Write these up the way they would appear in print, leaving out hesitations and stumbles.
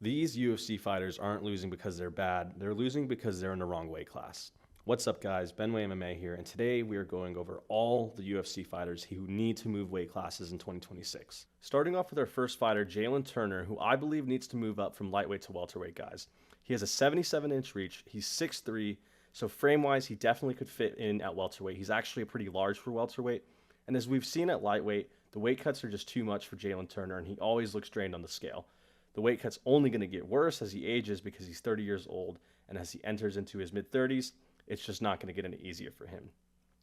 These UFC fighters aren't losing because they're bad. They're losing because they're in the wrong weight class. What's up, guys? Benway MMA here, and today we are going over all the UFC fighters who need to move weight classes in 2026. Starting off with our first fighter, Jalin Turner, who I believe needs to move up from lightweight to welterweight, guys. He has a 77-inch reach. He's 6'3", so frame-wise, he definitely could fit in at welterweight. He's actually pretty large for welterweight, and as we've seen at lightweight, the weight cuts are just too much for Jalin Turner, and he always looks drained on the scale. The weight cut's only going to get worse as he ages because he's 30 years old, and as he enters into his mid-30s, it's just not going to get any easier for him.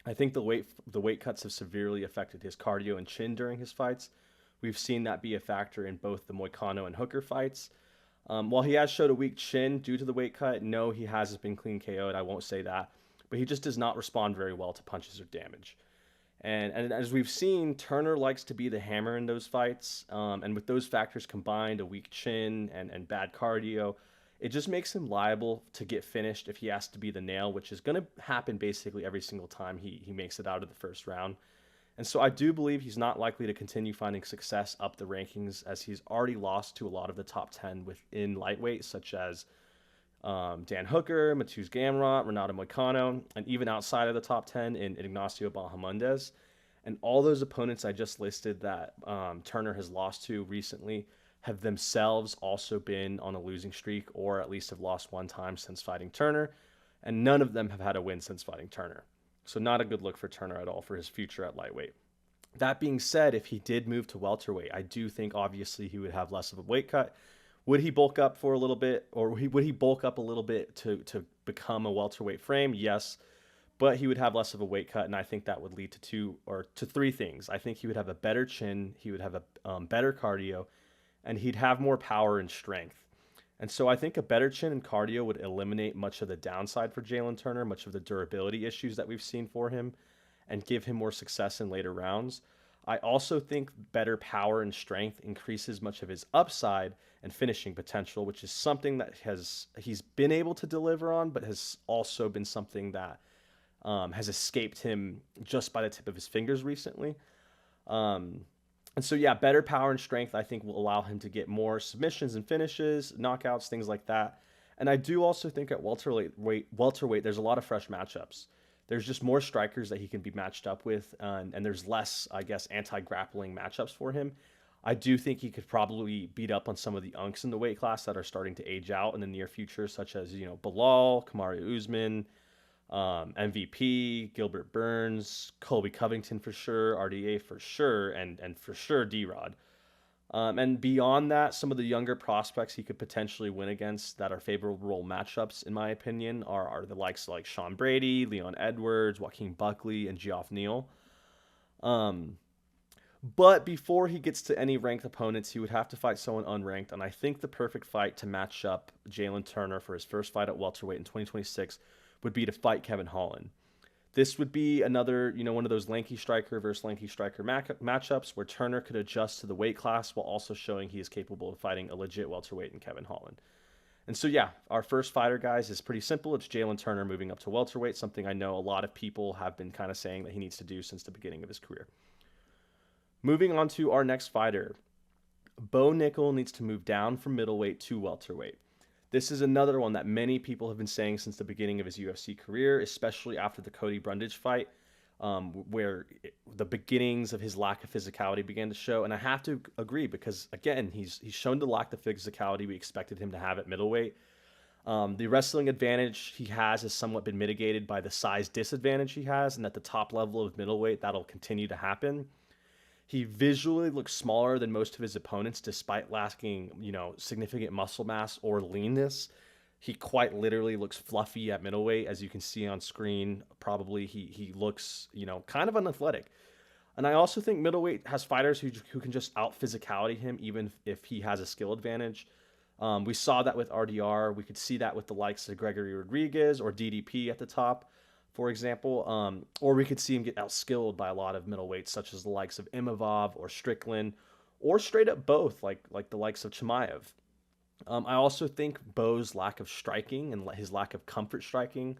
I think the weight cuts have severely affected his cardio and chin during his fights. We've seen that be a factor in both the Moicano and Hooker fights. While he has showed a weak chin due to the weight cut, no, he hasn't been clean KO'd, I won't say that, but he just does not respond very well to punches or damage. And as we've seen, Turner likes to be the hammer in those fights. And with those factors combined, a weak chin and bad cardio, it just makes him liable to get finished if he has to be the nail, which is going to happen basically every single time he makes it out of the first round. And so I do believe he's not likely to continue finding success up the rankings, as he's already lost to a lot of the top 10 within lightweight, such as Dan Hooker, Mateusz Gamrot, Renato Moicano, and even outside of the top 10 in Ignacio Bahamondes. And all those opponents I just listed that Turner has lost to recently have themselves also been on a losing streak, or at least have lost one time since fighting Turner, and none of them have had a win since fighting Turner. So not a good look for Turner at all for his future at lightweight. That being said, if he did move to welterweight, I do think obviously he would have less of a weight cut. Would he bulk up for a little bit, or would he bulk up a little bit to become a welterweight frame? Yes, but he would have less of a weight cut, and I think that would lead to three things. I think he would have a better chin, he would have a better cardio, and he'd have more power and strength. And so I think a better chin and cardio would eliminate much of the downside for Jalin Turner, much of the durability issues that we've seen for him, and give him more success in later rounds. I also think better power and strength increases much of his upside and finishing potential, which is something that he's been able to deliver on, but has also been something that has escaped him just by the tip of his fingers recently. And so, yeah, better power and strength, I think, will allow him to get more submissions and finishes, knockouts, things like that. And I do also think at welterweight, there's a lot of fresh matchups. There's just more strikers that he can be matched up with, and there's less, I guess, anti-grappling matchups for him. I do think he could probably beat up on some of the unks in the weight class that are starting to age out in the near future, such as, Bilal, Kamaru Usman, MVP, Gilbert Burns, Colby Covington for sure, RDA for sure, and for sure D-Rod. And beyond that, some of the younger prospects he could potentially win against that are favorable matchups, in my opinion, are the likes of like Sean Brady, Leon Edwards, Joaquin Buckley, and Geoff Neal. But before he gets to any ranked opponents, he would have to fight someone unranked, and I think the perfect fight to match up Jalin Turner for his first fight at welterweight in 2026 would be to fight Kevin Holland. This would be another, one of those lanky striker versus lanky striker matchups where Turner could adjust to the weight class while also showing he is capable of fighting a legit welterweight in Kevin Holland. And so, yeah, our first fighter, guys, is pretty simple. It's Jalin Turner moving up to welterweight, something I know a lot of people have been kind of saying that he needs to do since the beginning of his career. Moving on to our next fighter, Bo Nickal needs to move down from middleweight to welterweight. This is another one that many people have been saying since the beginning of his UFC career, especially after the Cody Brundage fight, where the beginnings of his lack of physicality began to show. And I have to agree because, again, he's shown to lack the physicality we expected him to have at middleweight. The wrestling advantage he has somewhat been mitigated by the size disadvantage he has, and at the top level of middleweight, that'll continue to happen. He visually looks smaller than most of his opponents, despite lacking, significant muscle mass or leanness. He quite literally looks fluffy at middleweight, as you can see on screen. Probably he looks, kind of unathletic. And I also think middleweight has fighters who can just out-physicality him, even if he has a skill advantage. We saw that with RDR. We could see that with the likes of Gregory Rodriguez or DDP at the top, for example, or we could see him get outskilled by a lot of middleweights, such as the likes of Imavov or Strickland, or straight up both, like the likes of Chimaev. I also think Bo's lack of striking and his lack of comfort striking,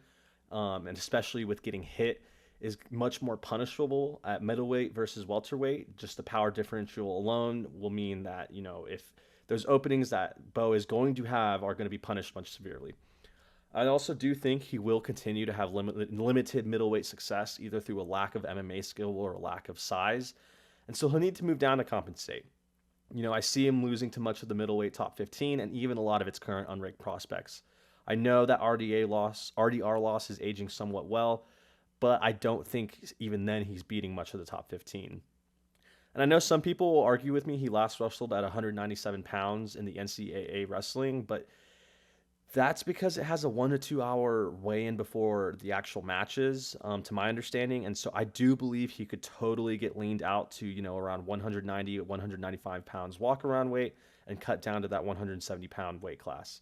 and especially with getting hit, is much more punishable at middleweight versus welterweight. Just the power differential alone will mean that, if those openings that Bo is going to have are going to be punished much severely. I also do think he will continue to have limited middleweight success, either through a lack of MMA skill or a lack of size. And so he'll need to move down to compensate. I see him losing to much of the middleweight top 15 and even a lot of its current unranked prospects. I know that RDR loss is aging somewhat well, but I don't think even then he's beating much of the top 15. And I know some people will argue with me he last wrestled at 197 pounds in the NCAA wrestling, but that's because it has a 1 to 2 hour weigh-in before the actual matches, to my understanding. And so I do believe he could totally get leaned out to, around 190, 195 pounds walk-around weight and cut down to that 170-pound weight class.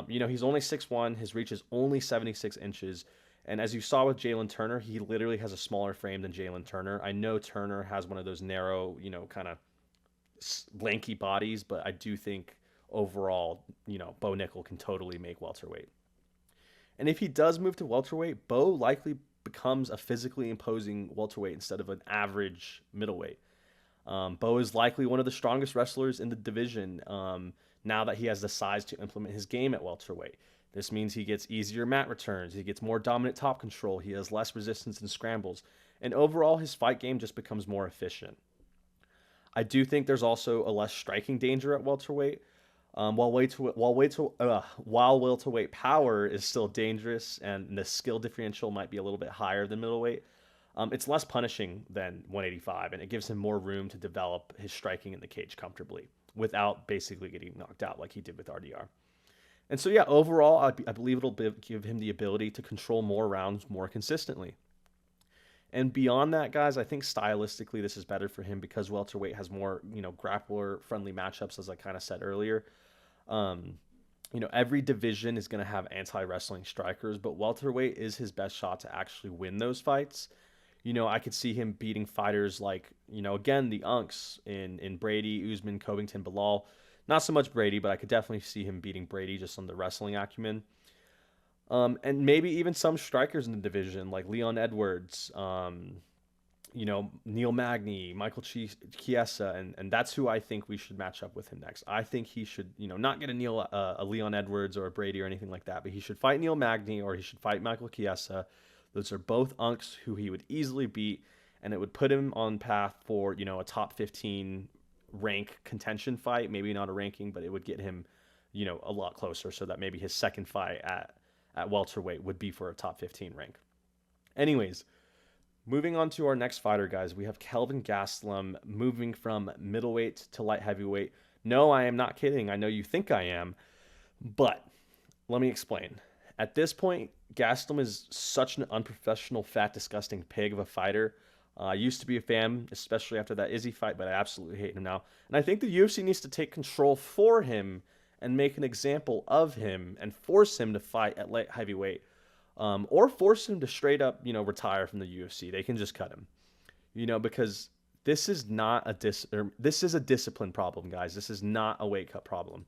He's only 6'1". His reach is only 76 inches. And as you saw with Jalin Turner, he literally has a smaller frame than Jalin Turner. I know Turner has one of those narrow, kind of lanky bodies, but I do think overall, Bo Nickal can totally make welterweight. And if he does move to welterweight, Bo likely becomes a physically imposing welterweight instead of an average middleweight. Bo is likely one of the strongest wrestlers in the division now that he has the size to implement his game at welterweight. This means he gets easier mat returns, he gets more dominant top control, he has less resistance in scrambles, and overall his fight game just becomes more efficient. I do think there's also a less striking danger at welterweight. While welterweight power is still dangerous and the skill differential might be a little bit higher than middleweight, it's less punishing than 185, and it gives him more room to develop his striking in the cage comfortably without basically getting knocked out like he did with RDR. And so, overall, I believe it'll give him the ability to control more rounds more consistently. And beyond that, guys, I think stylistically this is better for him because welterweight has more, grappler-friendly matchups, as I kind of said earlier. Every division is going to have anti-wrestling strikers, but welterweight is his best shot to actually win those fights. I could see him beating fighters like, again, the Unks in Brady, Usman, Covington, Bilal. Not so much Brady, but I could definitely see him beating Brady just on the wrestling acumen. And maybe even some strikers in the division like Leon Edwards, Neil Magny, Michael Chiesa, and that's who I think we should match up with him next. I think he should, not get a Leon Edwards or a Brady or anything like that, but he should fight Neil Magny or he should fight Michael Chiesa. Those are both Unks who he would easily beat, and it would put him on path for, a top 15 rank contention fight. Maybe not a ranking, but it would get him, a lot closer so that maybe his second fight at welterweight would be for a top 15 rank. Anyways, moving on to our next fighter, guys, we have Kelvin Gastelum moving from middleweight to light heavyweight. No, I am not kidding. I know you think I am, but let me explain. At this point, Gastelum is such an unprofessional, fat, disgusting pig of a fighter. I used to be a fan, especially after that Izzy fight, but I absolutely hate him now. And I think the UFC needs to take control for him and make an example of him and force him to fight at light heavyweight, or force him to straight up, retire from the UFC. They can just cut him, because this is not this is a discipline problem, guys. This is not a weight cut problem.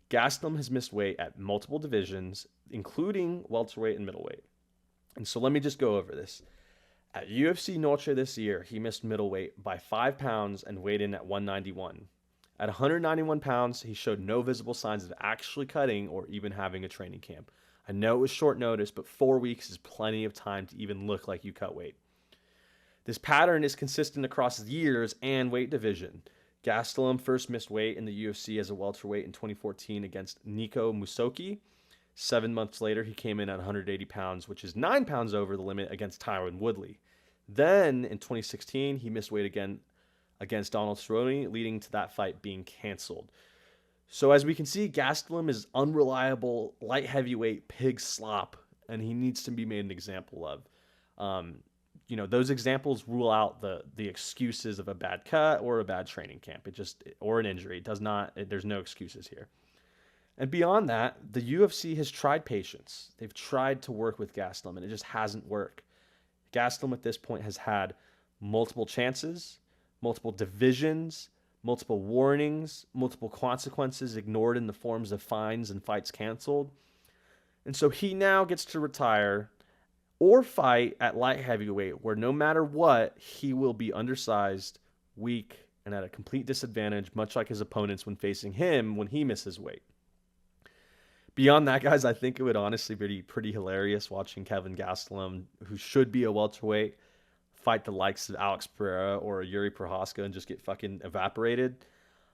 Gastelum has missed weight at multiple divisions, including welterweight and middleweight. And so let me just go over this. At UFC Noche this year, he missed middleweight by 5 pounds and weighed in at 191. At 191 pounds, he showed no visible signs of actually cutting or even having a training camp. I know it was short notice, but 4 weeks is plenty of time to even look like you cut weight. This pattern is consistent across years and weight division. Gastelum first missed weight in the UFC as a welterweight in 2014 against Nico Musoki. 7 months later, he came in at 180 pounds, which is 9 pounds over the limit against Tyron Woodley. Then, in 2016, he missed weight again against Donald Cerrone, leading to that fight being canceled. So as we can see, Gastelum is unreliable, light heavyweight, pig slop, and he needs to be made an example of. Those examples rule out the excuses of a bad cut or a bad training camp. Or an injury. There's no excuses here. And beyond that, the UFC has tried patience. They've tried to work with Gastelum, and it just hasn't worked. Gastelum at this point has had multiple chances, multiple divisions, multiple warnings, multiple consequences ignored in the forms of fines and fights canceled. And so he now gets to retire or fight at light heavyweight, where no matter what, he will be undersized, weak, and at a complete disadvantage, much like his opponents when facing him when he misses weight. Beyond that, guys, I think it would honestly be pretty hilarious watching Kelvin Gastelum, who should be a welterweight, fight the likes of Alex Pereira or Yuri Prochazka and just get fucking evaporated.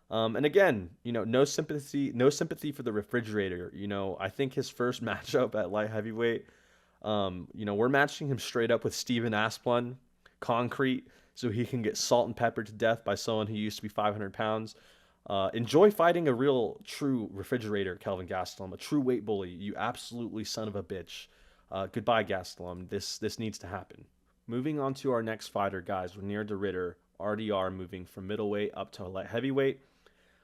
And again, no sympathy for the refrigerator. I think his first matchup at light heavyweight, we're matching him straight up with Steven Asplund, concrete, so he can get salt and peppered to death by someone who used to be 500 pounds. Enjoy fighting a real, true refrigerator, Kelvin Gastelum, a true weight bully. You absolutely son of a bitch. Goodbye, Gastelum. This needs to happen. Moving on to our next fighter, guys, Reinier De Ridder, RDR, moving from middleweight up to light heavyweight.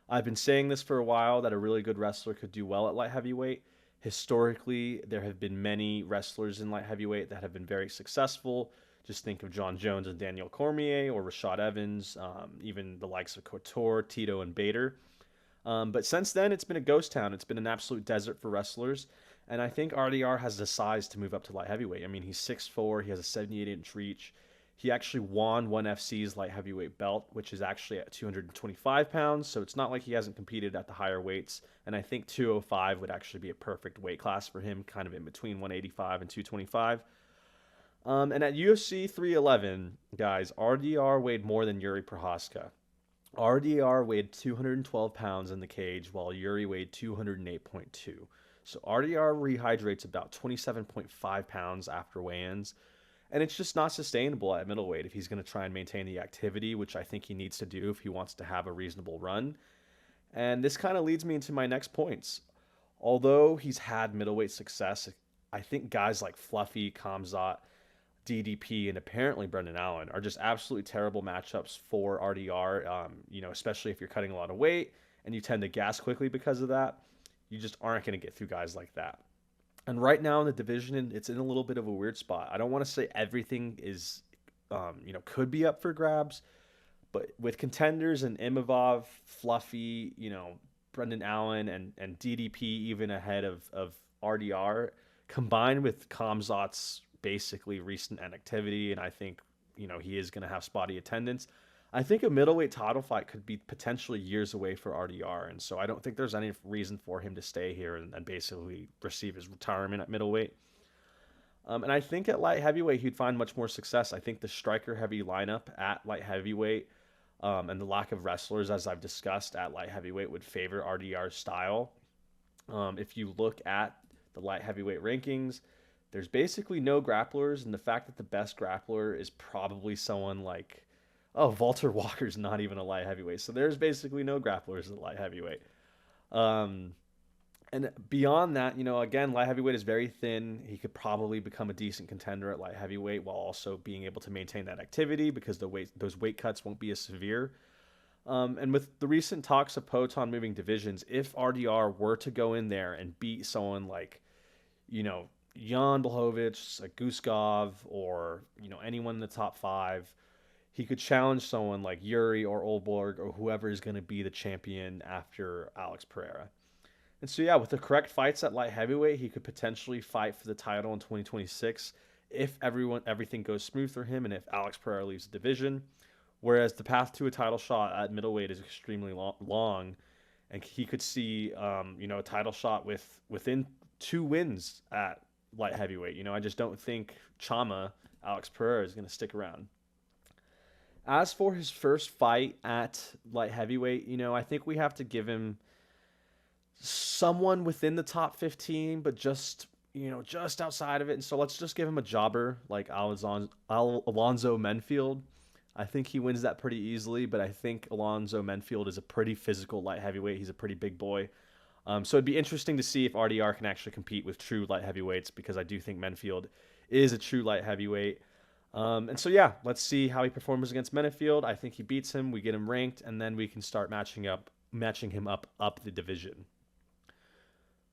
I've been saying this for a while, that a really good wrestler could do well at light heavyweight. Historically, there have been many wrestlers in light heavyweight that have been very successful. Just think of John Jones and Daniel Cormier or Rashad Evans, even the likes of Couture, Tito, and Bader. But since then, it's been a ghost town. It's been an absolute desert for wrestlers. And I think RDR has the size to move up to light heavyweight. I mean, he's 6'4", he has a 78-inch reach. He actually won ONE FC's light heavyweight belt, which is actually at 225 pounds. So it's not like he hasn't competed at the higher weights. And I think 205 would actually be a perfect weight class for him, kind of in between 185 and 225. And at UFC 311, guys, RDR weighed more than Yuri Prochazka. RDR weighed 212 pounds in the cage, while Yuri weighed 208.2. So RDR rehydrates about 27.5 pounds after weigh-ins. And it's just not sustainable at middleweight if he's going to try and maintain the activity, which I think he needs to do if he wants to have a reasonable run. And this kind of leads me into my next points. Although he's had middleweight success, I think guys like Fluffy, Khamzat, DDP, and apparently Brendan Allen are just absolutely terrible matchups for RDR, especially if you're cutting a lot of weight and you tend to gas quickly because of that. You just aren't going to get through guys like that. And right now in the division, it's in a little bit of a weird spot. I don't want to say everything is, could be up for grabs, but with contenders and Imavov, Fluffy, Brendan Allen, and DDP even ahead of RDR, combined with Khamzat's basically recent inactivity, and I think, he is going to have spotty attendance. I think a middleweight title fight could be potentially years away for RDR, and so I don't think there's any reason for him to stay here and basically receive his retirement at middleweight. And I think at light heavyweight, he'd find much more success. I think the striker-heavy lineup at light heavyweight and the lack of wrestlers, as I've discussed, at light heavyweight would favor RDR's style. If you look at the light heavyweight rankings, there's basically no grapplers, and the fact that the best grappler is probably someone like, Walter Walker's not even a light heavyweight. So there's basically no grapplers at light heavyweight. And beyond that, again, light heavyweight is very thin. He could probably become a decent contender at light heavyweight while also being able to maintain that activity because those weight cuts won't be as severe. And with the recent talks of Poatan moving divisions, if RDR were to go in there and beat someone like, Jan Blachowicz, Guskov, or, anyone in the top 5, he could challenge someone like Yuri or Olborg or whoever is going to be the champion after Alex Pereira. And so, with the correct fights at light heavyweight, he could potentially fight for the title in 2026 if everything goes smooth for him and if Alex Pereira leaves the division. Whereas the path to a title shot at middleweight is extremely long, and he could see, a title shot within 2 wins at light heavyweight. I just don't think Chama, Alex Pereira, is going to stick around. As for his first fight at light heavyweight, I think we have to give him someone within the top 15, but just outside of it. And so let's just give him a jobber like Alonzo Menfield. I think he wins that pretty easily, but I think Alonzo Menfield is a pretty physical light heavyweight. He's a pretty big boy. So it'd be interesting to see if RDR can actually compete with true light heavyweights, because I do think Menfield is a true light heavyweight. And so, let's see how he performs against Menfield. I think he beats him. We get him ranked, and then we can start matching him up the division.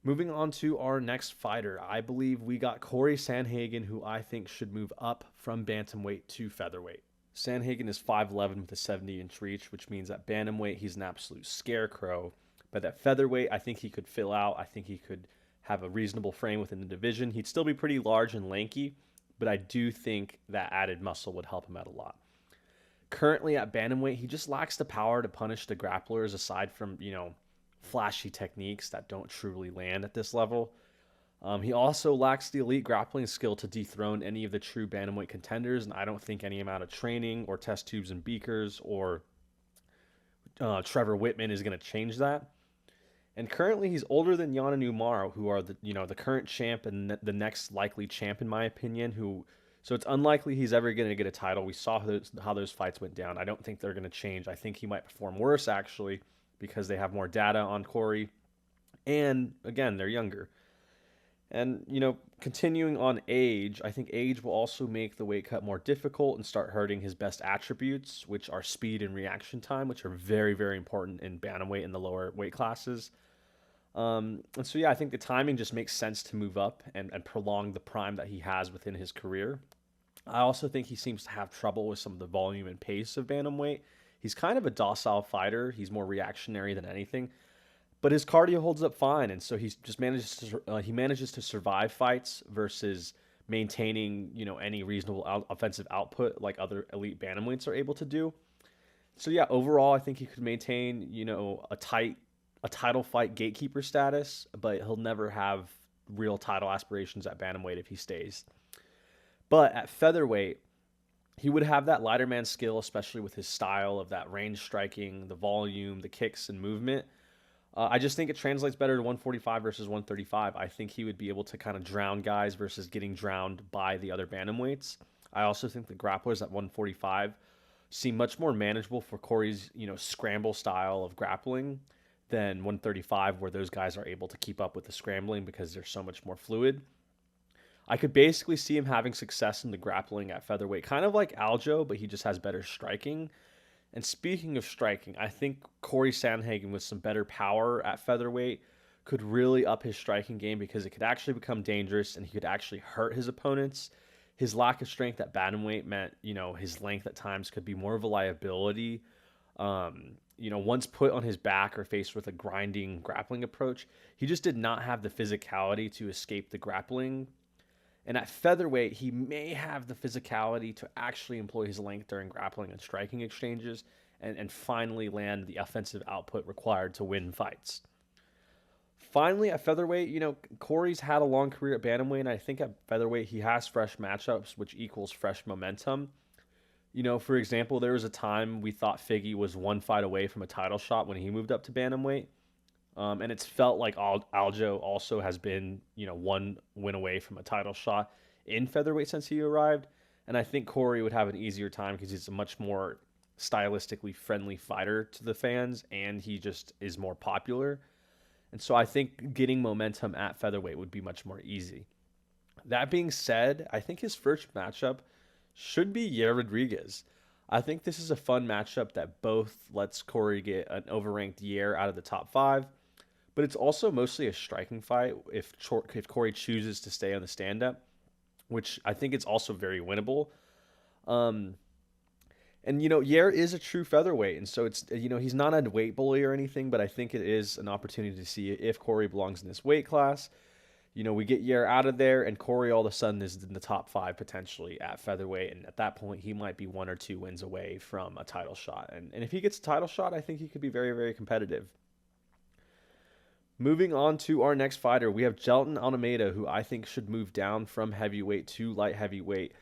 Moving on to our next fighter, I believe we got Cory Sandhagen, who I think should move up from bantamweight to featherweight. Sandhagen is 5'11" with a 70-inch reach, which means at bantamweight he's an absolute scarecrow. But at featherweight, I think he could fill out. I think he could have a reasonable frame within the division. He'd still be pretty large and lanky, but I do think that added muscle would help him out a lot. Currently at bantamweight, he just lacks the power to punish the grapplers aside from, flashy techniques that don't truly land at this level. He also lacks the elite grappling skill to dethrone any of the true bantamweight contenders, and I don't think any amount of training or test tubes and beakers or Trevor Whitman is going to change that. And currently, he's older than Jan and Umar, who are the current champ and the next likely champ, in my opinion. So it's unlikely he's ever going to get a title. We saw how those fights went down. I don't think they're going to change. I think he might perform worse, actually, because they have more data on Cory. And, again, they're younger. And, continuing on age, I think age will also make the weight cut more difficult and start hurting his best attributes, which are speed and reaction time, which are very, very important in bantamweight in the lower weight classes. And so, yeah, I think the timing just makes sense to move up and prolong the prime that he has within his career. I also think he seems to have trouble with some of the volume and pace of bantamweight. He's kind of a docile fighter. He's more reactionary than anything. But his cardio holds up fine, and so he just manages to survive fights versus maintaining any reasonable offensive output like other elite bantamweights are able to do. So yeah, overall, I think he could maintain a title fight gatekeeper status, but he'll never have real title aspirations at bantamweight if he stays. But at featherweight, he would have that lighter man skill, especially with his style of that range striking, the volume, the kicks, and movement. I just think it translates better to 145 versus 135. I think he would be able to kind of drown guys versus getting drowned by the other bantamweights. I also think the grapplers at 145 seem much more manageable for Cory's, scramble style of grappling than 135, where those guys are able to keep up with the scrambling because they're so much more fluid. I could basically see him having success in the grappling at featherweight, kind of like Aljo, but he just has better striking. And speaking of striking, I think Cory Sandhagen with some better power at featherweight could really up his striking game because it could actually become dangerous and he could actually hurt his opponents. His lack of strength at bantamweight meant, his length at times could be more of a liability. Once put on his back or faced with a grinding grappling approach, he just did not have the physicality to escape the grappling. And at featherweight, he may have the physicality to actually employ his length during grappling and striking exchanges and finally land the offensive output required to win fights. Finally, at featherweight, Cory's had a long career at bantamweight, and I think at featherweight he has fresh matchups, which equals fresh momentum. For example, there was a time we thought Figgy was one fight away from a title shot when he moved up to bantamweight. And it's felt like Aljo also has been, one win away from a title shot in featherweight since he arrived. And I think Cory would have an easier time because he's a much more stylistically friendly fighter to the fans, and he just is more popular. And so I think getting momentum at featherweight would be much more easy. That being said, I think his first matchup should be Yair Rodriguez. I think this is a fun matchup that both lets Cory get an overranked Yair out of the top 5. But it's also mostly a striking fight if Cory chooses to stay on the stand-up, which I think it's also very winnable. And Yair is a true featherweight, and so it's he's not a weight bully or anything, but I think it is an opportunity to see if Cory belongs in this weight class. We get Yair out of there, and Cory all of a sudden is in the top 5 potentially at featherweight, and at that point he might be 1 or 2 wins away from a title shot. And if he gets a title shot, I think he could be very, very competitive. Moving on to our next fighter, we have Jailton Almeida, who I think should move down from heavyweight to light heavyweight.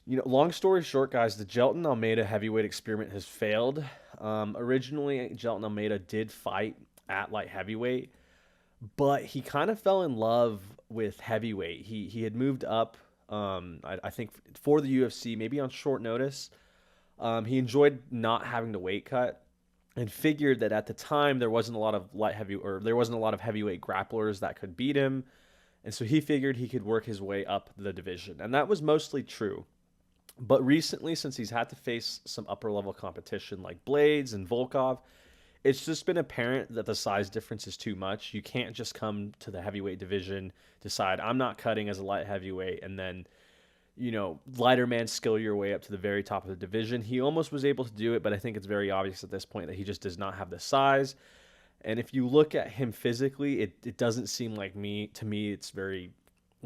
Long story short, guys, the Jailton Almeida heavyweight experiment has failed. Originally, Jailton Almeida did fight at light heavyweight, but he kind of fell in love with heavyweight. He had moved up, I think, for the UFC, maybe on short notice. He enjoyed not having to weight cut, and figured that at the time there wasn't a lot of heavyweight grapplers that could beat him, and so he figured he could work his way up the division, and that was mostly true. But recently, since he's had to face some upper level competition like Blades and Volkov, it's just been apparent that the size difference is too much. You can't just come to the heavyweight division, decide I'm not cutting as a light heavyweight, and then lighter man skill your way up to the very top of the division. He almost was able to do it, but I think it's very obvious at this point that he just does not have the size. And if you look at him physically, it doesn't seem like to me, it's very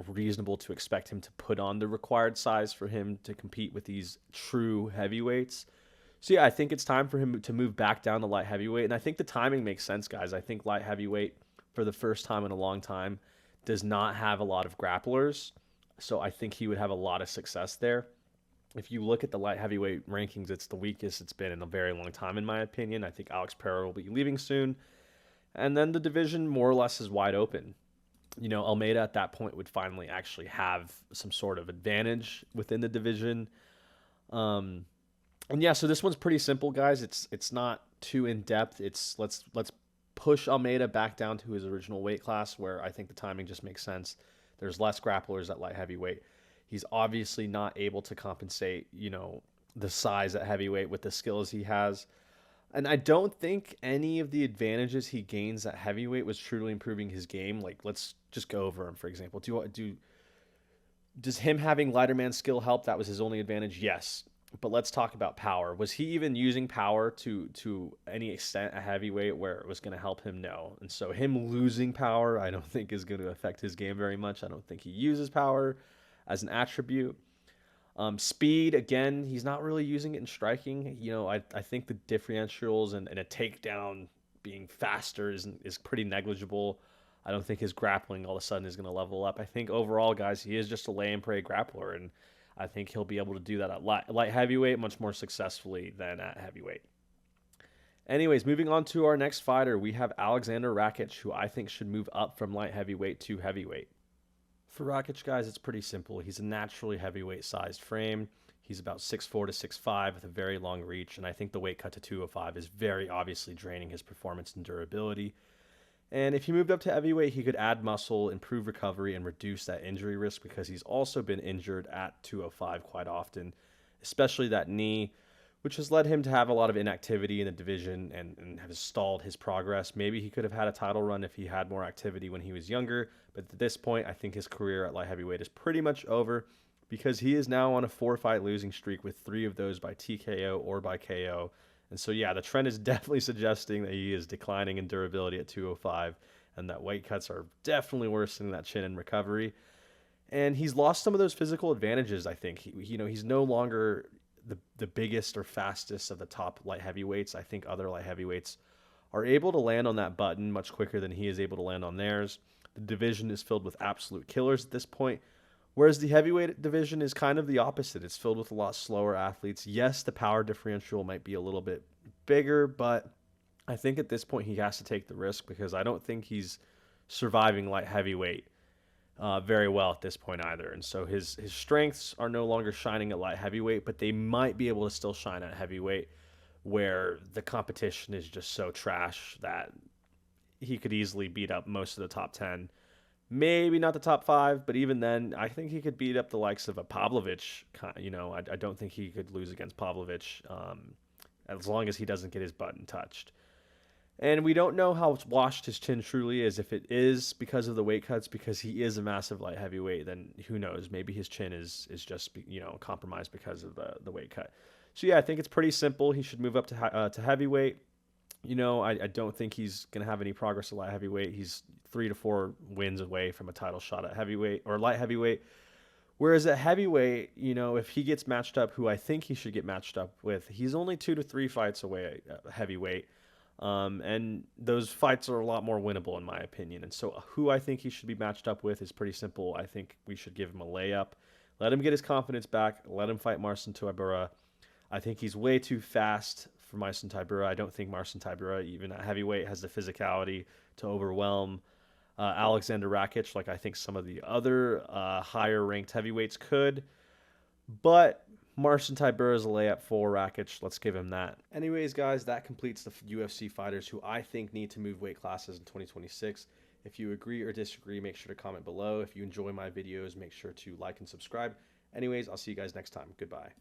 reasonable to expect him to put on the required size for him to compete with these true heavyweights. So yeah, I think it's time for him to move back down to light heavyweight, and I think the timing makes sense, guys. I think light heavyweight, for the first time in a long time, does not have a lot of grapplers, so I think he would have a lot of success there. If you look at the light heavyweight rankings, it's the weakest it's been in a very long time, in my opinion. I think Alex Pereira will be leaving soon, and then the division more or less is wide open. Almeida at that point would finally actually have some sort of advantage within the division. And yeah, so this one's pretty simple, guys. It's not too in depth. It's let's push Almeida back down to his original weight class, where I think the timing just makes sense. There's less grapplers at light heavyweight. He's obviously not able to compensate, the size at heavyweight with the skills he has. And I don't think any of the advantages he gains at heavyweight was truly improving his game. Like, let's just go over him, for example. Does him having lighter man skill help? That was his only advantage? Yes. But let's talk about power. Was he even using power to any extent at heavyweight where it was going to help him? No. And so him losing power, I don't think is going to affect his game very much. I don't think he uses power as an attribute. Speed, again, he's not really using it in striking. I think the differentials and a takedown being faster is pretty negligible. I don't think his grappling all of a sudden is going to level up. I think overall, guys, he is just a lay and pray grappler, and I think he'll be able to do that at light heavyweight much more successfully than at heavyweight. Anyways, moving on to our next fighter, we have Aleksandar Rakic, who I think should move up from light heavyweight to heavyweight. For Rakic, guys, it's pretty simple. He's a naturally heavyweight-sized frame. He's about 6'4" to 6'5", with a very long reach, and I think the weight cut to 205 is very obviously draining his performance and durability. And if he moved up to heavyweight, he could add muscle, improve recovery, and reduce that injury risk, because he's also been injured at 205 quite often, especially that knee, which has led him to have a lot of inactivity in the division and has stalled his progress. Maybe he could have had a title run if he had more activity when he was younger, but at this point, I think his career at light heavyweight is pretty much over, because he is now on a 4-fight losing streak, with 3 of those by TKO or by KO. And so, yeah, the trend is definitely suggesting that he is declining in durability at 205, and that weight cuts are definitely worsening that chin and recovery. And he's lost some of those physical advantages, I think. He's no longer the biggest or fastest of the top light heavyweights. I think other light heavyweights are able to land on that button much quicker than he is able to land on theirs. The division is filled with absolute killers at this point, whereas the heavyweight division is kind of the opposite. It's filled with a lot slower athletes. Yes, the power differential might be a little bit bigger, but I think at this point he has to take the risk, because I don't think he's surviving light heavyweight very well at this point either. And so his strengths are no longer shining at light heavyweight, but they might be able to still shine at heavyweight, where the competition is just so trash that he could easily beat up most of the top 10. Maybe not the top 5, but even then, I think he could beat up the likes of a Pavlovich. I don't think he could lose against Pavlovich as long as he doesn't get his button touched. And we don't know how washed his chin truly is. If it is because of the weight cuts, because he is a massive light heavyweight, then who knows? Maybe his chin is just compromised because of the weight cut. So yeah, I think it's pretty simple. He should move up to heavyweight. I don't think he's going to have any progress at light heavyweight. He's 3 to 4 wins away from a title shot at heavyweight or light heavyweight. Whereas at heavyweight, if he gets matched up, who I think he should get matched up with, he's only 2 to 3 fights away at heavyweight. And those fights are a lot more winnable, in my opinion. And so who I think he should be matched up with is pretty simple. I think we should give him a layup. Let him get his confidence back. Let him fight Marcin Tybura. I think he's way too fast for Marcin Tybura. I don't think Marcin Tybura, even at heavyweight, has the physicality to overwhelm Aleksandar Rakic like I think some of the other higher-ranked heavyweights could. But Marcin Tybura is a layup for Rakic. Let's give him that. Anyways, guys, that completes the UFC fighters who I think need to move weight classes in 2026. If you agree or disagree, make sure to comment below. If you enjoy my videos, make sure to like and subscribe. Anyways, I'll see you guys next time. Goodbye.